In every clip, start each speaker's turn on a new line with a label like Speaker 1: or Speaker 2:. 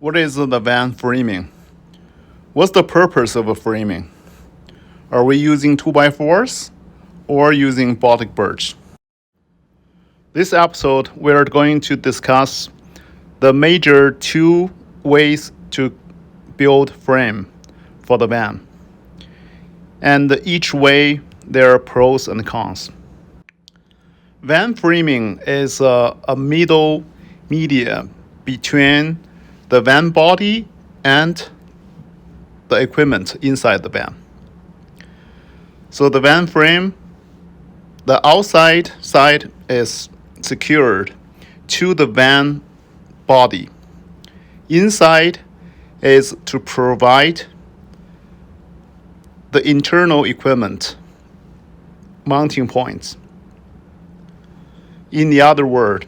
Speaker 1: What is the van framing? What's the purpose of a framing? Are we using 2x4s or using Baltic birch? This episode, we're going to discuss the major two ways to build frame for the van. And each way, there are pros and cons. Van framing is a middle media between the van body and the equipment inside the van. So the van frame, the outside side is secured to the van body. Inside is to provide the internal equipment mounting points. In the other word,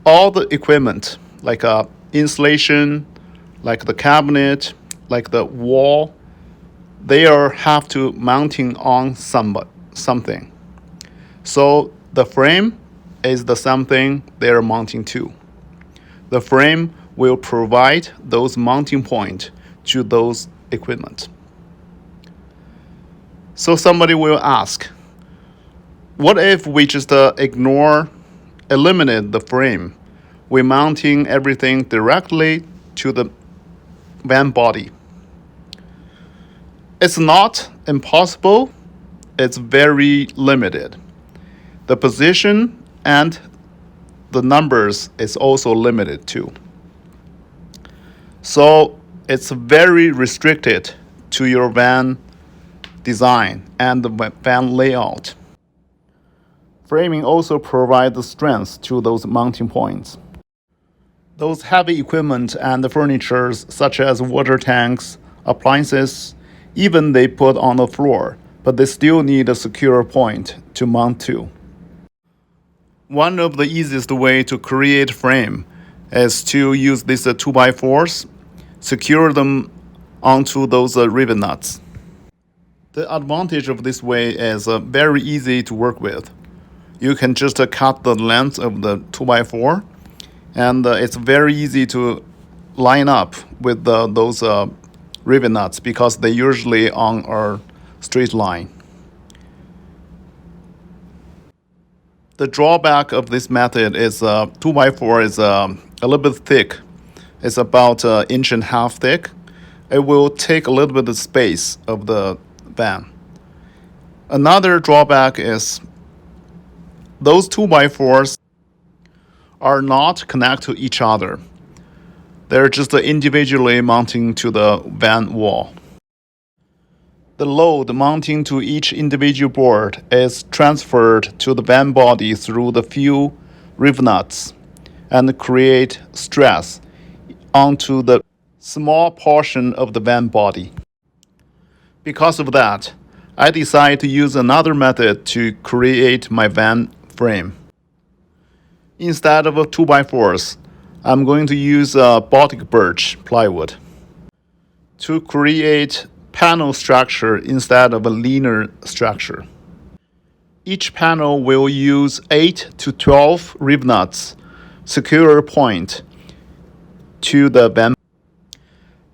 Speaker 1: all the equipment like insulation, like the cabinet, like the wall, they have to mounting on something. So the frame is the something they are mounting to. The frame will provide those mounting points to those equipment. So somebody will ask, what if we just eliminate the frame? We're mounting everything directly to the van body. It's not impossible. It's very limited. The position and the numbers is also limited too. So it's very restricted to your van design and the van layout. Framing also provides the strength to those mounting points. Those heavy equipment and the furniture such as water tanks, appliances, even they put on the floor, but they still need a secure point to mount to. One of the easiest way to create frame is to use these 2x4s, secure them onto those rivet nuts. The advantage of this way is very easy to work with. You can just cut the length of the 2x4, and it's very easy to line up with those rivet nuts because they usually on a straight line. The drawback of this method is 2x4 is a little bit thick. It's about 1.5 inches thick. It will take a little bit of space of the van. Another drawback is those 2x4s are not connected to each other. They're just individually mounting to the van wall. The load mounting to each individual board is transferred to the van body through the few rivet nuts and create stress onto the small portion of the van body. Because of that, I decided to use another method to create my van frame. Instead of 2x4s, I'm going to use Baltic birch plywood to create panel structure instead of a linear structure. Each panel will use 8 to 12 rivet nuts, secure point to the van.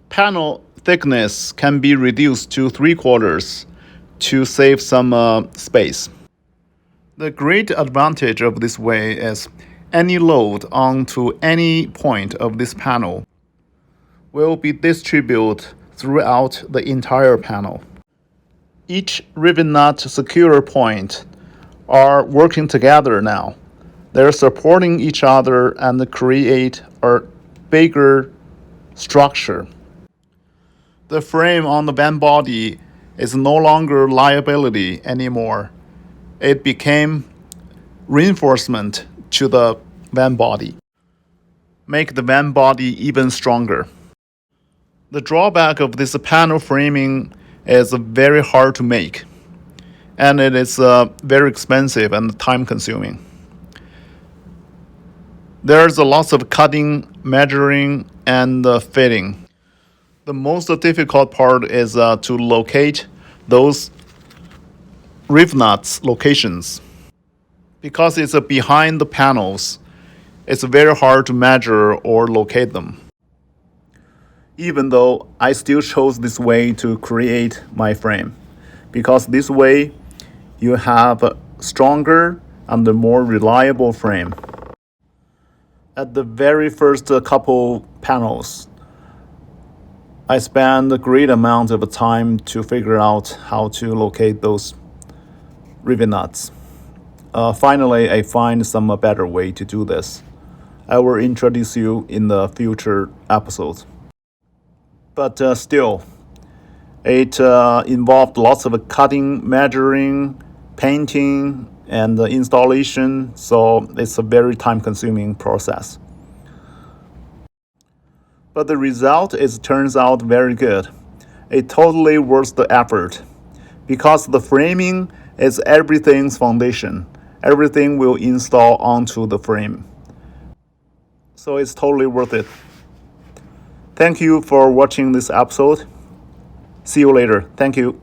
Speaker 1: Panel thickness can be reduced to 3/4 to save some space. The great advantage of this way is any load onto any point of this panel will be distributed throughout the entire panel. Each rivet nut secure point are working together now. They're supporting each other and create a bigger structure. The frame on the van body is no longer liability anymore. It became reinforcement to the van body. Make the van body even stronger. The drawback of this panel framing is very hard to make, and it is very expensive and time consuming. There's a lot of cutting, measuring, and fitting. The most difficult part is to locate those rivet nuts locations. Because it's behind the panels, it's very hard to measure or locate them. even though I still chose this way to create my frame, because this way you have a stronger and a more reliable frame. At the very first couple panels, I spent a great amount of time to figure out how to locate those rivet nuts. Finally, I find some better way to do this. I will introduce you in the future episodes. But still, it involved lots of cutting, measuring, painting, and installation, so it's a very time-consuming process. But the result turns out very good. It totally worth the effort, because the framing is everything's foundation. Everything will install onto the frame. So it's totally worth it. Thank you for watching this episode. See you later. Thank you.